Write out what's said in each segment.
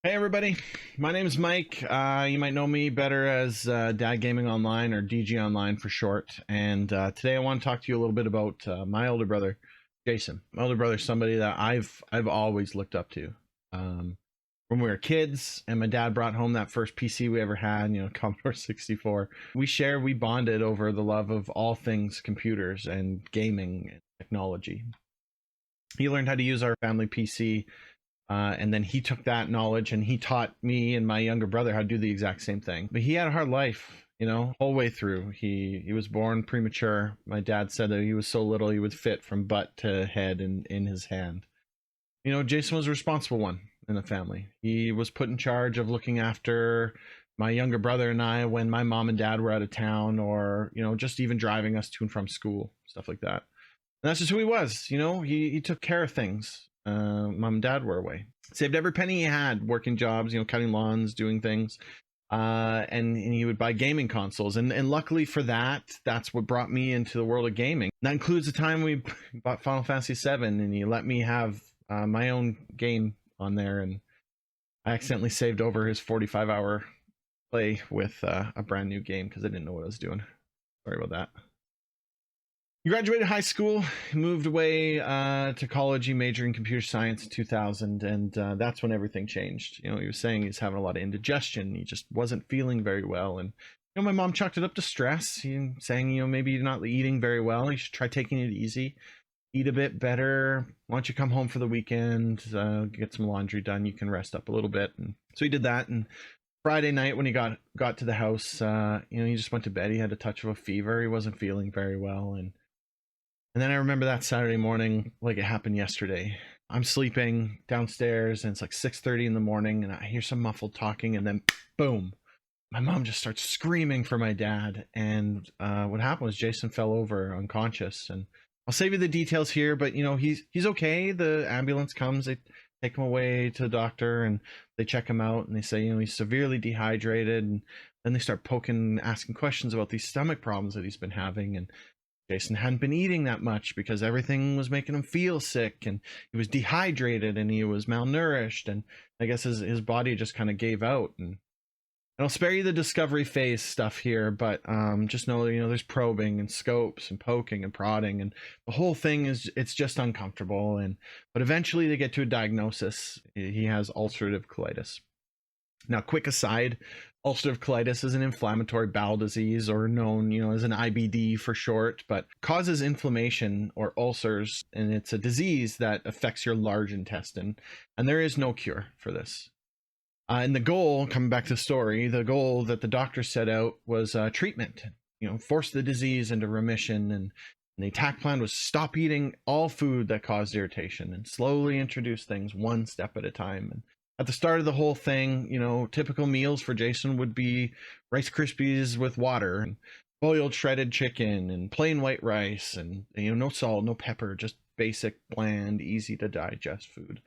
Hey everybody, my name is Mike. You might know me better as Dad Gaming Online or DGonline for short. And today I want to talk to you a little bit about my older brother, Jason. My older brother is somebody that I've always looked up to. When we were kids, and my dad brought home that first PC we ever had, Commodore 64. We bonded over the love of all things computers and gaming and technology. He learned how to use our family PC, and then he took that knowledge and he taught me and my younger brother how to do the exact same thing. But he had a hard life, whole way through. He was born premature. My dad said that he was so little he would fit from butt to head in his hand. Jason was a responsible one in the family. He was put in charge of looking after my younger brother and I when my mom and dad were out of town, or just even driving us to and from school, stuff like that. And that's just who he was. He took care of things. Mom and dad were away. Saved every penny he had working jobs, cutting lawns, doing things. And he would buy gaming consoles. And luckily for that, that's what brought me into the world of gaming. That includes the time we bought Final Fantasy VII, and he let me have my own game on there. And I accidentally saved over his 45-hour play with a brand new game because I didn't know what I was doing. Sorry about that. He graduated high school, moved away to college. He majored in computer science in 2000, and that's when everything changed. He was saying he's having a lot of indigestion. He just wasn't feeling very well, and my mom chalked it up to stress. Saying maybe you're not eating very well. You should try taking it easy, eat a bit better. Why don't you come home for the weekend, get some laundry done? You can rest up a little bit. And so he did that, and Friday night when he got to the house, he just went to bed. He had a touch of a fever. He wasn't feeling very well, and then I remember that Saturday morning like it happened yesterday. I'm sleeping downstairs and it's like 6:30 in the morning, and I hear some muffled talking, and then boom, my mom just starts screaming for my dad. And what happened was Jason fell over unconscious. And I'll save you the details here, but he's okay. The ambulance comes, they take him away to the doctor, and they check him out, and they say he's severely dehydrated. And then they start poking, asking questions about these stomach problems that he's been having. And Jason hadn't been eating that much because everything was making him feel sick, and he was dehydrated and he was malnourished, and I guess his body just kind of gave out. And I'll spare you the discovery phase stuff here, but just know there's probing and scopes and poking and prodding, and the whole thing it's just uncomfortable. But eventually they get to a diagnosis. He has ulcerative colitis. Now, quick aside, ulcerative colitis is an inflammatory bowel disease, or known, as an IBD for short, but causes inflammation or ulcers, and it's a disease that affects your large intestine, and there is no cure for this. And the goal, coming back to the story, the goal that the doctor set out was treatment, force the disease into remission, and the attack plan was stop eating all food that caused irritation and slowly introduce things one step at a time. And at the start of the whole thing, typical meals for Jason would be Rice Krispies with water, and boiled shredded chicken, and plain white rice, and no salt, no pepper, just basic, bland, easy to digest food.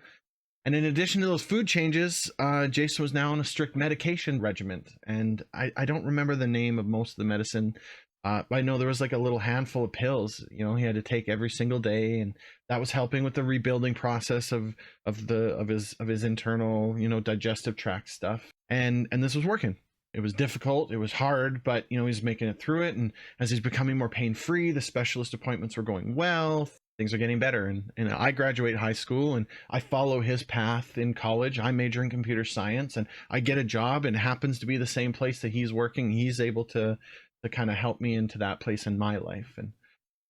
And in addition to those food changes, Jason was now on a strict medication regimen. And I don't remember the name of most of the medicine. I know there was like a little handful of pills, he had to take every single day, and that was helping with the rebuilding process of his internal, digestive tract stuff. And this was working. It was difficult, it was hard, but he's making it through it. And as he's becoming more pain-free, the specialist appointments were going well. Things are getting better. And I graduate high school, and I follow his path in college. I major in computer science, and I get a job, and it happens to be the same place that he's working. He's able to kind of help me into that place in my life. And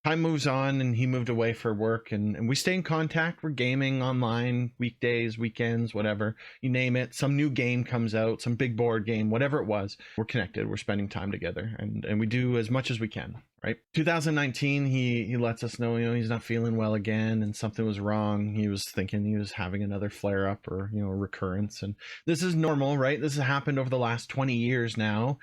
time moves on, and he moved away for work, and we stay in contact. We're gaming online, weekdays, weekends, whatever, you name it. Some new game comes out, some big board game, whatever it was, we're connected, we're spending time together, and we do as much as we can, right? 2019, he lets us know, he's not feeling well again, and something was wrong. He was thinking he was having another flare up, or recurrence. And this is normal, right? This has happened over the last 20 years now.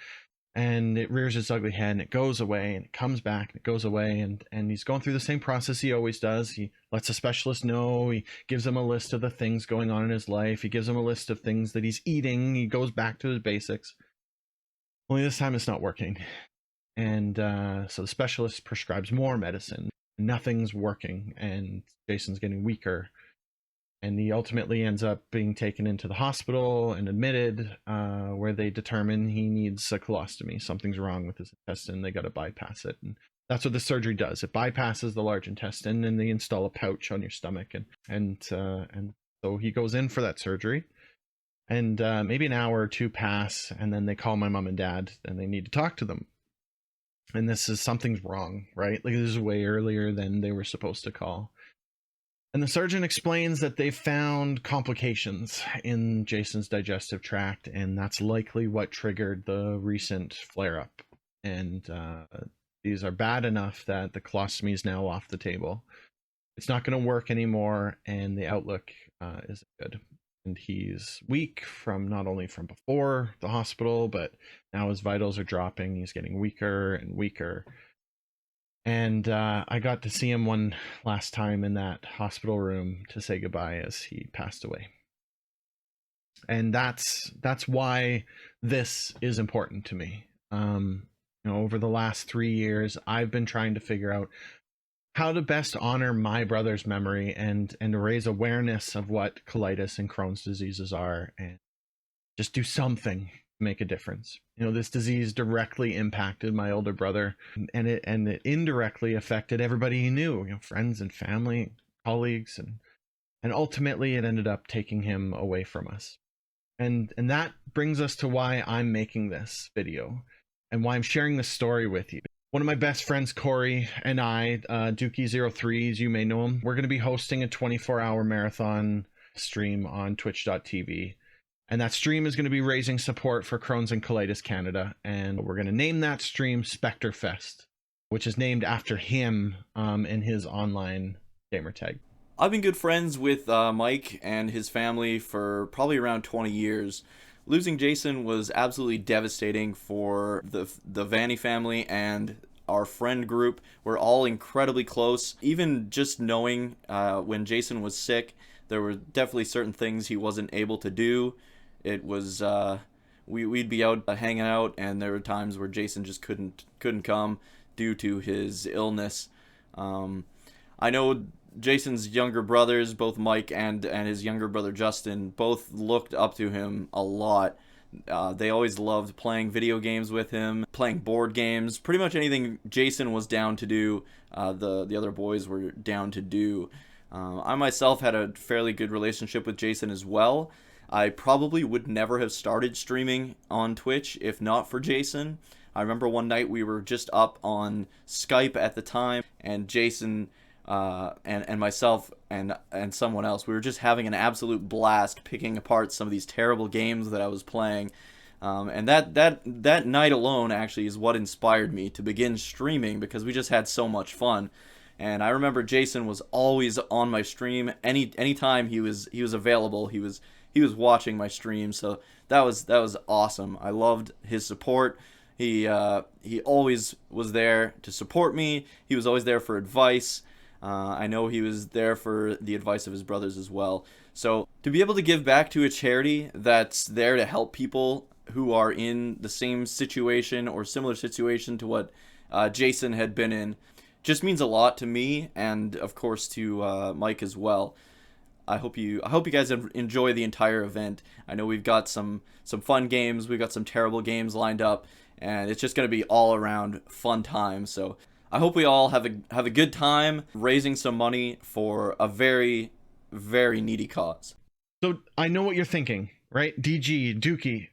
And it rears its ugly head, and it goes away, and it comes back, and it goes away. And he's going through the same process he always does. He lets a specialist know. He gives them a list of the things going on in his life. He gives them a list of things that he's eating. He goes back to his basics. Only this time it's not working. And so the specialist prescribes more medicine. Nothing's working, and Jason's getting weaker. And he ultimately ends up being taken into the hospital and admitted, where they determine he needs a colostomy. Something's wrong with his intestine. They got to bypass it. And that's what the surgery does. It bypasses the large intestine, and they install a pouch on your stomach. And so he goes in for that surgery. And maybe an hour or two pass, and then they call my mom and dad, and they need to talk to them. And this is, something's wrong, right? Like, this is way earlier than they were supposed to call. And the surgeon explains that they found complications in Jason's digestive tract, and that's likely what triggered the recent flare-up. And these are bad enough that the colostomy is now off the table. It's not going to work anymore, and the outlook isn't good. And he's weak from not only from before the hospital, but now his vitals are dropping. He's getting weaker and weaker. And I got to see him one last time in that hospital room to say goodbye as he passed away. And that's why this is important to me. Over the last 3 years, I've been trying to figure out how to best honor my brother's memory and raise awareness of what colitis and Crohn's diseases are, and just do something to make a difference. This disease directly impacted my older brother, and it indirectly affected everybody he knew, friends and family, colleagues, and ultimately it ended up taking him away from us. And that brings us to why I'm making this video and why I'm sharing this story with you. One of my best friends, Corey, and I, Dookie03, as you may know him, we're going to be hosting a 24-hour marathon stream on twitch.tv. And that stream is going to be raising support for Crohns and Colitis Canada. And we're going to name that stream Spectrefest, which is named after him and his online gamertag. I've been good friends with Mike and his family for probably around 20 years. Losing Jason was absolutely devastating for the Vanny family and our friend group. We're all incredibly close. Even just knowing when Jason was sick, there were definitely certain things he wasn't able to do. It was we'd be out hanging out, and there were times where Jason just couldn't come due to his illness. I know Jason's younger brothers, both Mike and his younger brother Justin, both looked up to him a lot. They always loved playing video games with him, playing board games, pretty much anything Jason was down to do, the other boys were down to do. I myself had a fairly good relationship with Jason as well. I probably would never have started streaming on Twitch if not for Jason. I remember one night we were just up on Skype at the time, and Jason and myself and someone else, we were just having an absolute blast picking apart some of these terrible games that I was playing. And that night alone actually is what inspired me to begin streaming, because we just had so much fun. And I remember Jason was always on my stream. Anytime he was available, he was watching my stream. So that was awesome. I loved his support. He always was there to support me. He was always there for advice. I know he was there for the advice of his brothers as well. So to be able to give back to a charity that's there to help people who are in the same situation or similar situation to what Jason had been in just means a lot to me, and of course to Mike as well. I hope you guys enjoy the entire event. I know we've got some fun games, we've got some terrible games lined up, and it's just going to be all around fun time. So I hope we all have a good time raising some money for a very, very needy cause. So I know what you're thinking, right? DG, Dookie,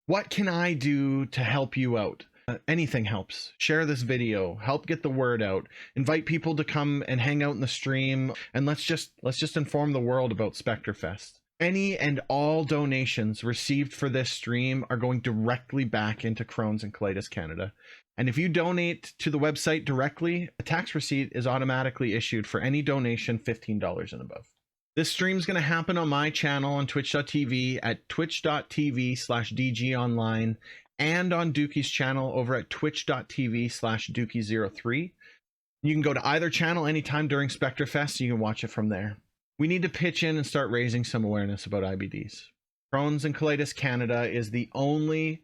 what can I do to help you out? Anything helps. Share this video, help get the word out, invite people to come and hang out in the stream, and let's just inform the world about Spectrefest. Any and all donations received for this stream are going directly back into Crohn's and Colitis Canada. And if you donate to the website directly, a tax receipt is automatically issued for any donation $15 and above. This stream is going to happen on my channel on twitch.tv at twitch.tv/DGonline, and on Dookie's channel over at twitch.tv/Dookie03. You can go to either channel anytime during Spectrefest, so you can watch it from there. We need to pitch in and start raising some awareness about IBDs. Crohn's and Colitis Canada is the only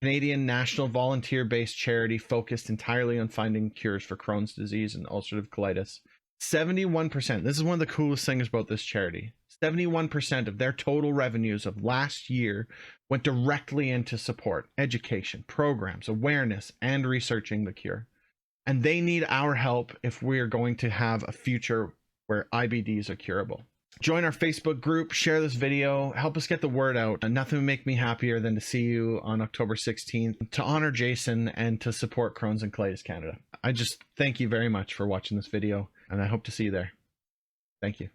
Canadian national volunteer-based charity focused entirely on finding cures for Crohn's disease and ulcerative colitis. 71%, this is one of the coolest things about this charity, 71% of their total revenues of last year went directly into support, education, programs, awareness, and researching the cure. And they need our help if we're going to have a future where IBDs are curable. Join our Facebook group, share this video, help us get the word out. And nothing would make me happier than to see you on October 16th to honor Jason and to support Crohn's and Colitis Canada. I just thank you very much for watching this video, and I hope to see you there. Thank you.